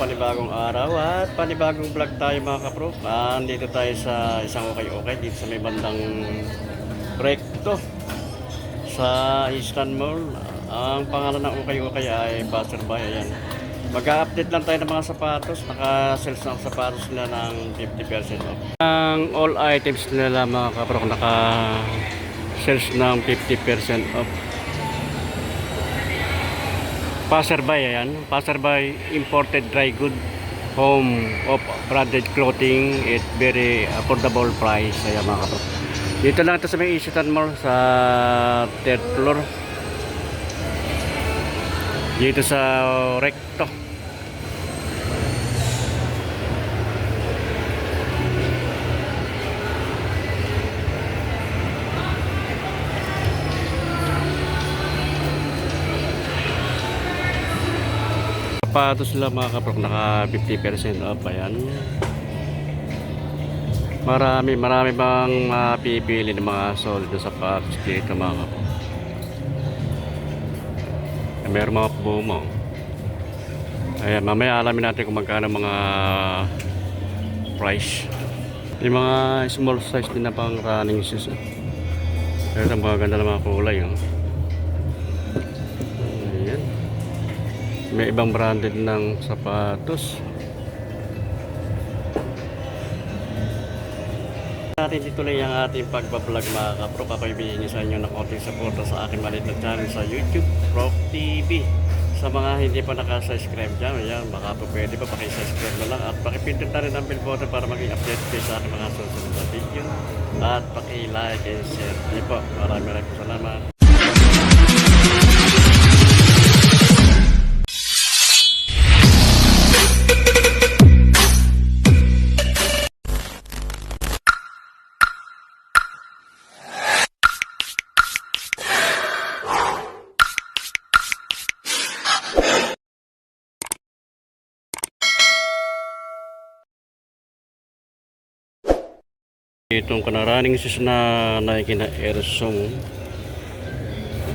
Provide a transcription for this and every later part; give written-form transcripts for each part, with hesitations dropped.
panibagong araw at panibagong vlog tayo mga kapro. Dito tayo sa isang okay dito sa may bandang Recto sa Eastern Mall. Ang pangalan ng okay ay Passerby. Ayan. Mag-update lang tayo ng mga sapatos. Naka-sales ng sapatos nila ng 50% off. Ang all items nila mga kapro naka-sales ng 50% off. Passerby, ayan. Passerby imported dry good home of branded clothing at very affordable price. Ayan mga kapro. Dito lang ito sa may Eastern Mall sa 3rd floor. Dito sa Recto. Sapatos sila mga kaprok, naka 50% off. Ayan. Marami bang mapipili ng mga solid sa sapatos dito mga kaprok. Meron mga bumo. Ayan, mamaya alamin natin kung magkano mga price. Yung mga small size din na pang running shoes. Ito mga ganda ng mga kulay. Ayan. May ibang branded ng sapatos. Natin ituloy ang ating pagbablog mga kapro. Ako'y bigyan sa inyo ng konting suporta sa aking maliit na channel sa YouTube, Rock TV. Sa mga hindi pa nakasubscribe dyan, ayan, baka po pwede pa pakisubscribe na lang at pakipindot na rin ang bell button para maging update kayo sa aking mga susunod na video at paki-like and share. Hindi po, maraming salamat. Itong running shoes na Nike na Air Zoom.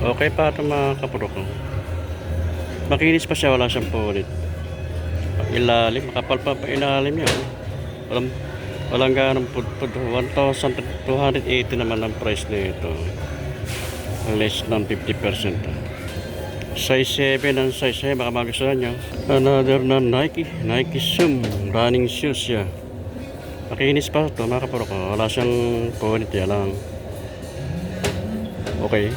Okay pa ito mga kapuro ko. Makinis pa siya, wala siyang punit. Ilalim, makapal pa ilalim yun. Walang ganang pudpud. 1,280 naman ang price nito. Less than 50%. Size 7 ang size 7, baka magustuhan nyo. Another na Nike Zoom running shoes siya. Makinis pa ito mga kapuro ko. Wala siyang punit lang. Okay.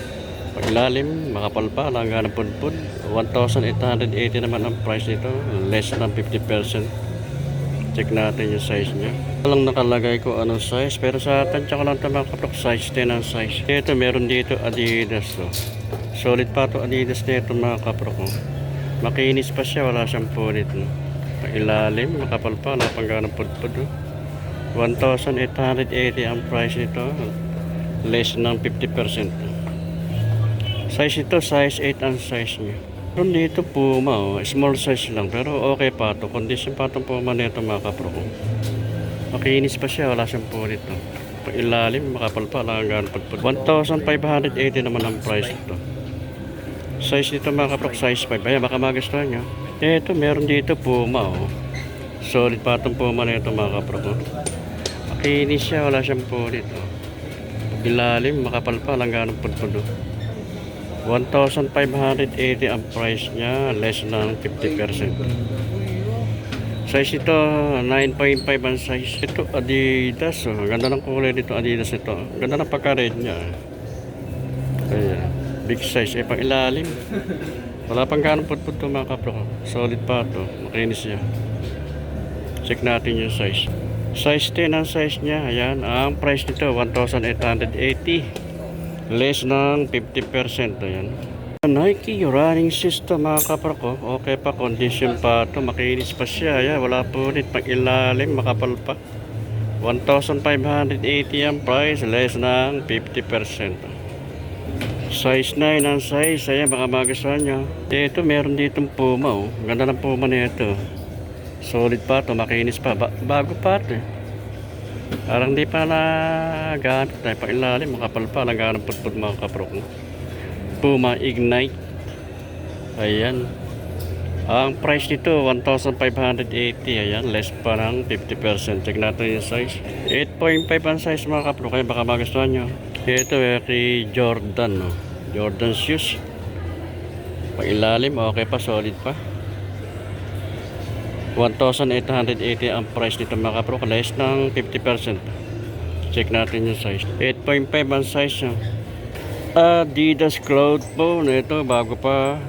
Pag ilalim, makapal pa. Wala nga ng pudpud. 1,880 naman ang price nito. Less than 50%. Check natin yung size niya. Walang nakalagay ko anong size. Pero sa tansya ko lang ito mga kapuro. Size 10 ang size. Ito meron dito Adidas. Solid pa ito Adidas nito mga kapuro ko. Makinis pa siya. Wala siyang punit. Pag ilalim, makapal pa. Wala pang nga ng pudpud. 1,880 ang price nito, less ng 50%. Size ito, size 8 ang size niya. Meron dito Puma, small size lang, pero okay pa ito. Condition pa itong Puma nito mga kapro. Makinis pa siya, wala siyang punit. Pag ilalim, makapal pa, lang 1,580 naman ang price ito. Size nito mga kapro, size 5. Ayan, baka magustuhan nyo. Ito, meron dito Puma. Solid pa itong Puma nito mga kapro. Makinis siya, wala siyang punit. Ilalim, makapal pa, langganong pudpud. 1,580 ang price niya, less ng 50%. Size ito, 9.5 ang size. Ito, Adidas. Ganda ng kulay nito, Adidas ito. Ganda ng pagka-red niya. Ayan, big size. Pang ilalim. Wala pang ganong pudpud ito mga kapro. Solid pa ito, makinis siya. Check natin yung size. Size 10 ang size niya. Ayan, ang price nito 1,880, less ng 50%. Ayan, Nike running shoes to mga kapro ko. Okay pa, condition pa to, makinis pa siya. Ayan, wala punit, pag ilalim, makapal pa. 1,580 ang price, less ng 50%. Size 9 ang size. Ayan, baka magustuhan nyo. Ito, meron ditong Puma. Ganda ng Puma nito. Solid pa to, makinis pa. Bago pa ito. Parang di pa nagamit tayo. Pag ilalim, makapal pa. Naghanap putput mga kapro. Puma Ignite. Ayan. Ang price nito 1,580. Ayan, less pa ng 50%. Check natin yung size. 8.5 ang size mga kapro, kaya baka magustuhan nyo. Ito kay Jordan, no? Jordan shoes. Pailalim, okay pa, solid pa. 1,880 ang price nito mga kapro, less ng 50%. Check natin yung size. 8.5 ang size nyo. Adidas Cloud Phone. Ito, bago pa.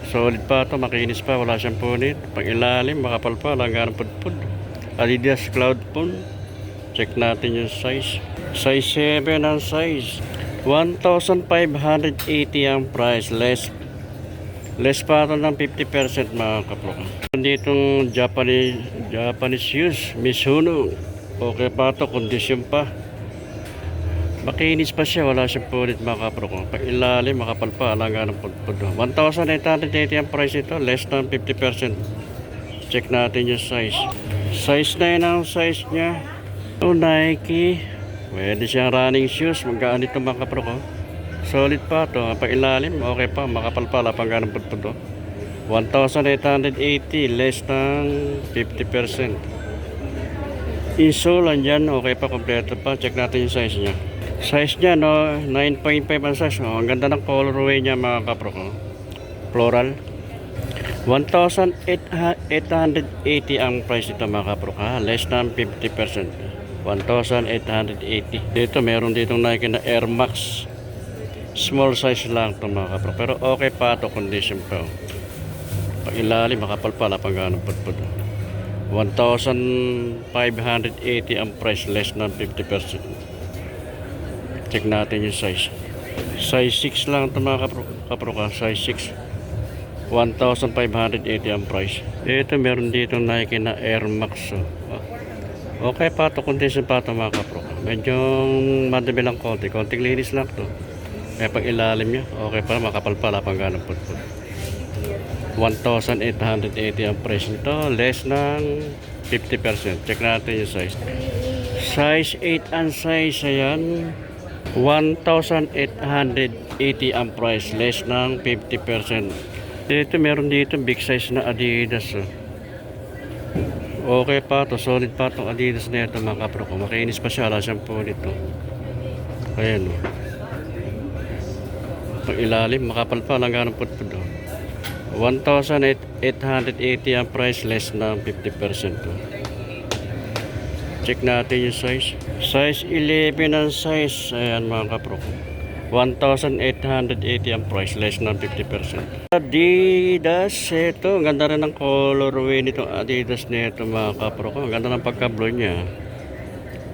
Solid pa ito, makinis pa, wala siyang punit. Pag ilalim, makapal pa, langganang pudpud. Adidas Cloud Phone. Check natin yung size. Size 7 ang size. 1,580 ang price. Less pa ito ng 50% mga kapro. Ditong Japanese shoes, Mizuno. Okay pa ito, kondisyon pa. Makinis pa siya, wala siyang punit mga kapro ko. Pag ilalim, makapal pa, alangan ng pudpud. 1,880 ang price ito, less than 50%. Check natin yung size. Size 9 ang size niya. Nike. Pwede siyang running shoes. Magkaan ito mga kapro ko. Solid pa ito. Pag ilalim, okay pa, makapal pa, alangan ng pudpud. 1,880, less than 50%. Insole, andyan, okay pa, kompleto pa. Check natin yung size niya. Size niya, no, 9.5 ang size. Oh, ang ganda ng colorway niya mga kapro ko. Floral. 1,880 ang price nito mga kapro ka. Less than 50%. 1,880. Dito, meron ditong Nike na Air Max. Small size lang ito mga kapro. Pero okay pa ito, condition pa. Pag ilalim, makapal pa, lapang ganang pudpud. 1,580 ang price, less than 50%. Check natin yung size. Size 6 lang ito mga kapro ka. Size 6. 1,580 ang price. Ito meron dito Nike na Air Max. Okay pa ito. Condition pa ito mga kapro ka. Medyo madami lang konti. Konting linis lang ito. Kaya pag ilalim nyo, okay pa. Makapal pala pang ganang pudpud. 1,880 ang price nito. Less ng 50%. Check natin yung size. Size 8 ang size. Ayan. 1,880 ang price, less ng 50%. Dito meron dito big size na Adidas. Okay pa to, solid pa itong Adidas na ito mga kapro ko. Makinis pa siya, wala siyang punit to. Ayan o. Pag ilalim, makapal pa, langganang pudpud. 1,880 ang price, less ng 50% to. Check natin yung size. Size 11 ang size. Ayan mga kapro. 1,880 ang price. Less ng 50%. Adidas. Ito. Ang ganda rin ng colorway nitong Adidas nito mga kapro ko. Ang ganda ng pagka-blue niya.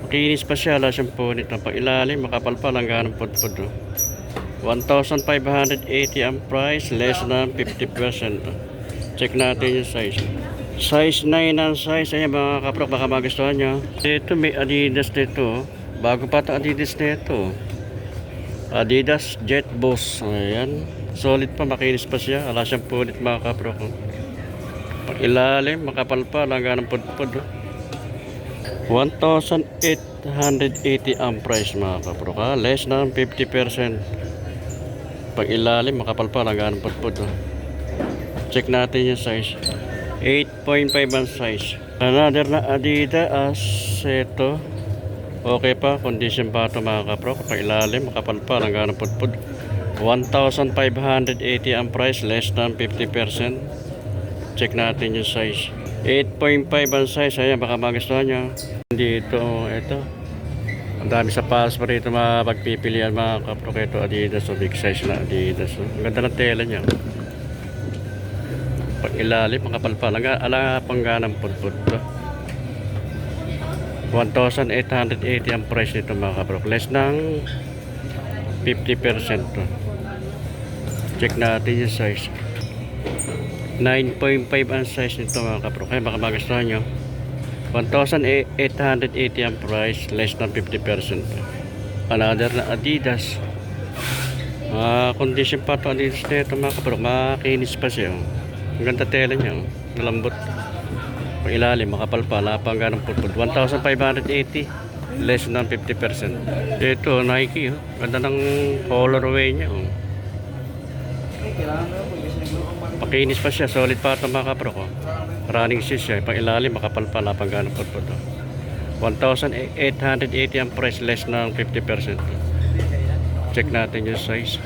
Makinis pa siya. Wala siyang punit. Ang pag-ilalim. Makapal pa. Langganang pudpud. 1,580 ang price. Less ng 50%. Check natin yung size. Size 9 ang size. Ayan mga kapro, baka magustuhan nyo. Ito may Adidas nito. Bago pa ito Adidas nito. Adidas Jet Boost. Ayan. Solid pa, makinis pa siya. Wala siyang punit mga kapro ko. Pag ilalim, makapal pa, langganang pudpud. 1,880 ang price mga kapro ka. Less ng 50%. Pag ilalim, makapal pa, langganang pudpud. Check natin yung size. 8.5 ang size. Another na Adidas. Ito. Okay pa. Condition pa ito mga kapro. Kapag ilalim, makapal pa. Langganang pudpud. 1,580 ang price. Less than 50%. Check natin yung size. 8.5 ang size. Ayan, baka magustuhan nyo. Dito, ito. Ang dami sa pass pa rito mapagpipilian mga kapro. Ito Adidas. So big size na Adidas. Ang ganda ng tela niya. Pag ilalim, makapal pa. Ala pangganang pudpud to. 1,880 ang price nito mga kapro. Less ng 50% to. Check natin yung size. 9.5 ang size nito mga kapro. Kaya baka magustuhan nyo. 1,880 ang price. Less ng 50%. Another na Adidas. Condition pa ito Adidas nito mga kapro. Makinis pa siya. Ang ganda tela niya, malambot. Pag ilalim, makapal pa, lapang ganang pudpud. 1,580, less than 50%. Ito, Nike, ganda ng colorway niya. Makinis pa siya, solid pa ito mga kapro ko. Running shoes siya, pang ilalim, makapal pa, lapang ganong pudpud. 1,880 ang price, less ng 50%. Check natin yung size.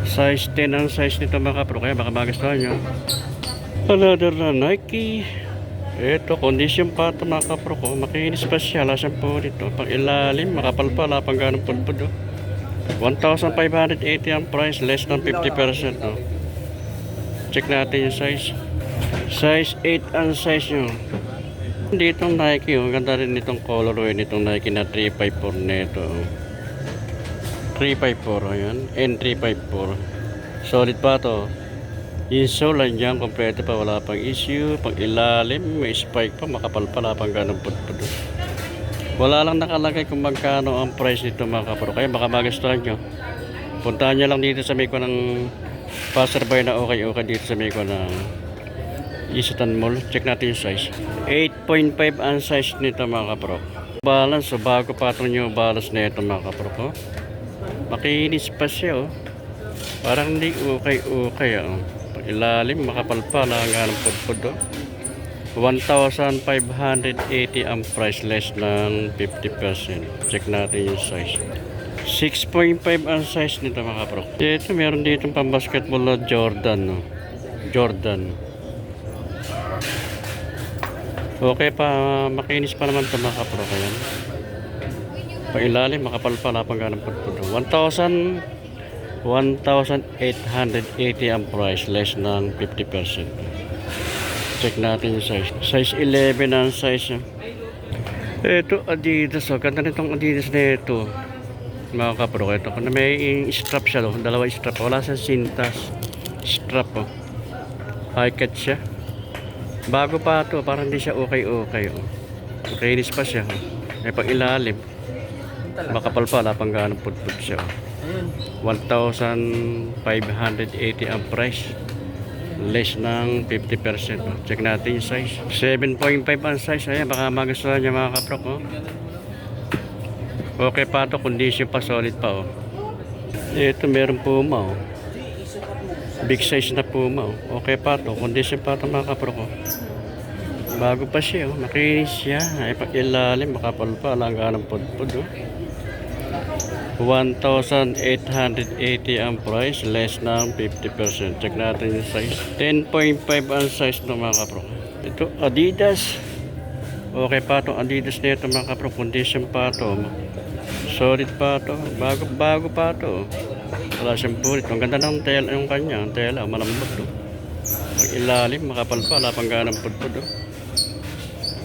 Size 10 ang size nito mga kapro, kaya baka magustuhan nyo. Another na Nike. Ito, condition pa ito mga kapro ko. Makinis pa siya, lasang po dito. Pang ilalim, makapal pa, lapang ganong pudpud. 1,580 ang price, less than 50%. No? Check natin yung size. Size 8 ang size nyo. Ditong Nike, oh. Ganda rin itong colorway nitong Nike na 354 nito. 354, ayan. N354. Solid pa to. Yung sole dyan, kompleto pa, wala pang issue. Pang ilalim, may spike pa, makapal pa, lapang ganong pudpud. Wala lang nakalagay kung magkano ang price nito mga kapro. Kaya baka magustuhan nyo. Puntahan nyo lang dito sa may ko ng passerby na okay dito sa may ko ng Isitan Mall. Check natin yung size. 8.5 ang size nito mga kapro. Balance, so bago patong yung balance na ito mga kapro ko. Makinis pa siya oh. Parang hindi okay oh. Pag ilalim, makapal pa lang ng pudpud oh. 1,580 ang price, less ng 50%. Check natin yung size. 6.5 ang size nito mga kapro. Dito meron dito pang basketball na Jordan. No? Jordan. Okay pa, makinis pa naman ito mga kapro. Kaya pailalim, makapal pa, lapang ganang pudpud. 1,880 ang price, less ng 50%. Check natin yung size. Size 11 ang size. Ito Adidas. Oh. Ganda nitong Adidas na ito. Mga kapro. Ito. Kung may strap siya. Oh. Dalawa strap. Wala sa sintas. Strap. Oh. High cut siya. Bago pa ito. Parang hindi siya okay. Oh. Makinis pa siya. Oh. May pang ilalim. Makapal pa. Lapang ganang pudpud siya. Oh. 1,580 ang price. Less ng 50%. Check natin yung size. 7.5 ang size. Ayan, baka magustuhan niya mga kapro ko. Okay pa ito. Condition pa. Solid pa. Oh. Ito meron Puma. Oh. Big size na Puma. Oh. Okay pa ito. Condition pa ito mga kapro ko. Bago pa siya. Oh. Makinis siya. Ay, pag-ilalim. Makapal pa. Langga ng pudpud. Oh. 1,880 ang price, less ng 50%. Check natin yung size. 10.5 ang size ng mga kapro. Ito Adidas. Okay pa itong Adidas na ito mga kapro. Condition pa ito. Solid pa ito. Bago pa ito. Wala siyang pulit. Ang ganda ng tela yung kanya. Ang tela malambot ito. Pag ilalim, makapal pa. Lapang ganang pudpud.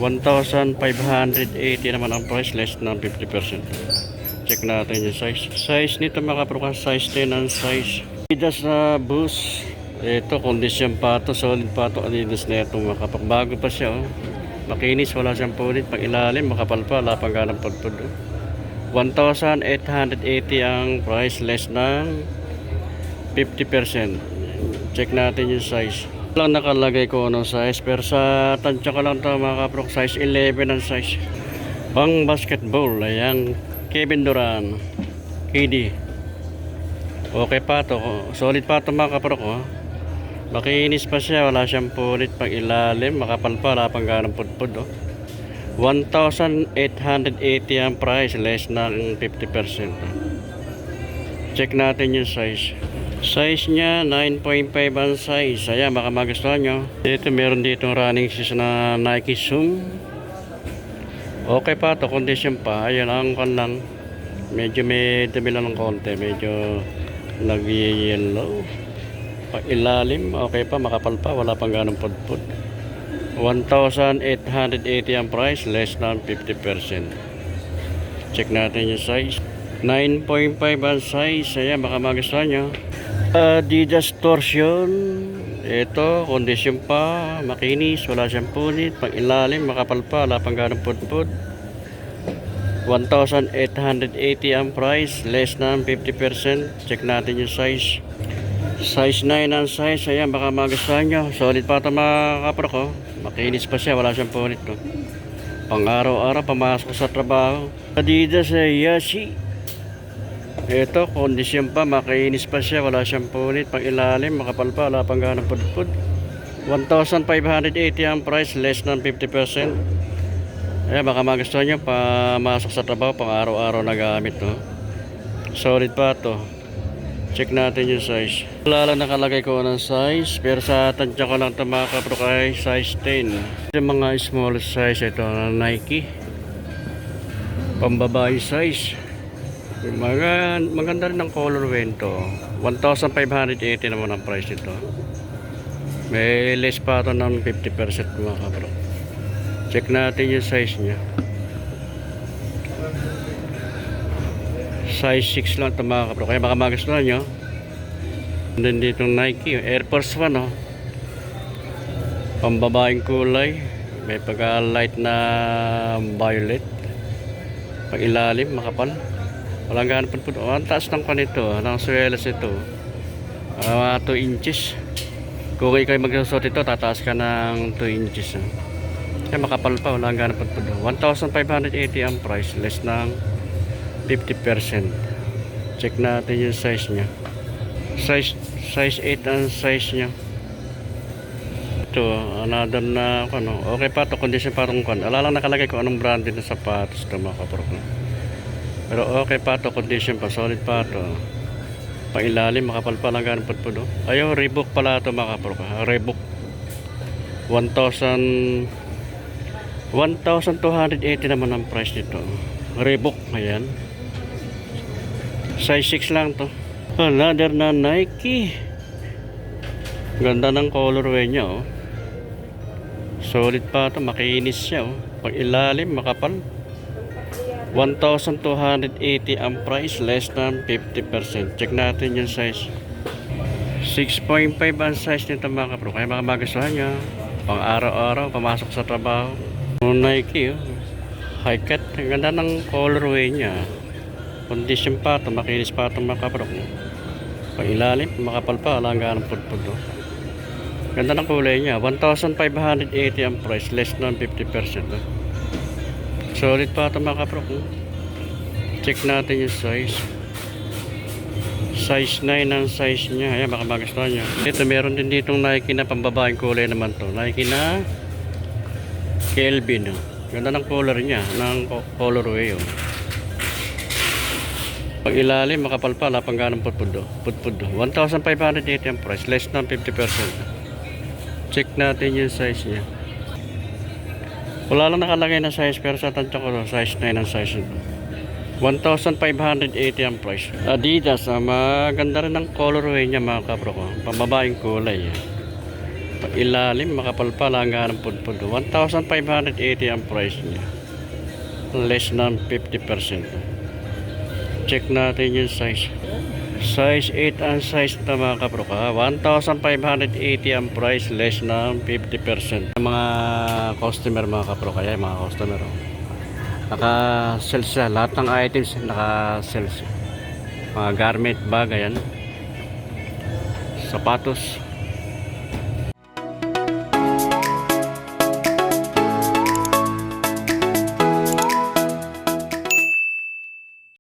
1,580 naman ang price, less ng 50%. Check natin yung size. Size nito mga kapro, size 10 ang size. Adidas na Boost. Ito, condition pa ito. Solid pa ito. Adidas na ito mga kapro. Bago pa siya. Oh. Makinis, wala siyang pulit. Pag ilalim, makapal pa. Lapang ganang pudpud. 1,880 ang price, less ng 50%. Check natin yung size. Lang nakalagay ko anong size. Pero sa tansya ko lang ito mga kapro. Size 11 ang size. Pang basketball. Ayan. Kevin Durant, KD. Okay pa ito. Solid pa ito mga kapro ko. Makinis pa siya. Wala siyang pulit. Pag ilalim, makapal pa. Lapang ganang pudpud. Oh. 1,880 ang price. Less ng 50%. Check natin yung size. Size niya, 9.5 ang size. Ayan, baka magustuhan nyo. Dito, meron ditong running shoes na Nike Zoom. Okay pa ito, condition pa. Ayan ang kan lang. Medyo may dumi lang ng konti. Medyo nag-yellow. Pag ilalim, okay pa, makapal pa. Wala pang ganong pudpud. 1,880 ang price, less than 50%. Check natin yung size. 9.5 ang size. Ayan, baka magustuhan nyo. Adidas Torsion. Ito, condition pa, makinis, wala siyang punit, pang ilalim, makapal pa, wala pang ganong pudpud. 1,880 ang price, less than 50%. Check natin yung size. Size 9 ang size. Ayan, baka magustuhan nyo. Solid pa ito mga kapro ko. Makinis pa siya, wala siyang punit. No? Pang araw-araw, pamasok sa trabaho. Adidas Yashi. Ito, kondisyon pa, makainis pa siya, wala siyang punit, pang ilalim, makapal pa, wala pang ganang pudpud. 1,580 ang price, less than 50%. Ayan, baka magustuhan nyo, pamasok sa trabaho, pang araw-araw na gamit, no? Solid pa to. Check natin yung size. Wala lang nakalagay ko ng size, pero sa tansya ko lang ito mga kapro kay size 10. Yung mga small size, ito na Nike. Pambabae size. Maganda rin ang colorway ito. 1,580 naman ang price nito. May less pa ito ng 50% mga kapro. Check natin yung size nya. Size 6 lang ito mga kapro. Kaya baka magustuhan nyo. Then dito Nike, Air Force 1 oh. Pambabaeng kulay. May pagka light na violet. Pag ilalim, makapal. Walang ganun po. Ang taas ng kanito, ng swelas ito. 2 inches. Kung kayo magsusot ito, tataas ka ng 2 inches. Kaya makapal pa, walang ganun po. 1,580 ang price, less ng 50%. Check natin yung size nya. Size 8 ang size nya. Ito, another na okay pa ito, condition parang alalang nakalagay ko anong brand din ng sapatos ito mga kapro. Pero okay pa ito, condition pa, solid pa ito. Pangilalim, makapal pa lang ganun pudpud. Ayaw, Reebok pala ito mga kapro. Reebok 1,280 naman ang price nito. Reebok, ayan. Size 6 lang to. Another na Nike. Ganda ng colorway nya oh. Solid pa ito, makinis siya oh. Pag ilalim, makapal. 1,280 ang price, less than 50%. Check natin yung size. 6.5 ang size nito mga kapro. Kaya mga magustuhan nyo, pang araw-araw, pamasok sa trabaho. Nike oh. High cut, ganda ng colorway nya. Condition pa ito, makinis pa ito mga kapro. Pag ilalim, makapal pa, wala nga ng pudpud oh. Ganda ng kulay nya. 1,580 ang price, less than 50% oh. Solid pa ito mga kapro. Check natin yung size. Size 9 ang size nya. Ayan, baka magustuhan nyo. Ito, meron din ditong Nike na pambabaeng kulay naman to. Nike na Kelvin. Ganda ng color nya, ng colorway. Pag ilalim, makapal pa, lapang ganang pudpud. 1,580 ang price, less than 50%. Check natin yung size nya. Wala lang nakalagay na size, pero sa tansya ko size 9 ang size nito. 1,580 ang price. Adidas, maganda rin ang colorway niya mga kapro ko. Pambabaeng kulay. Pag ilalim, makapal pa, langga ng pudpud. 1,580 ang price niya. Less than 50%. Check natin yung size. Size 8 ang size na mga kapro ka. 1,580 ang price, less ng 50%. Mga customer mga kapro kaya mga customer naka-sell siya. Lahat ng items naka-sell siya. Mga garment bag, ayan. Sapatos.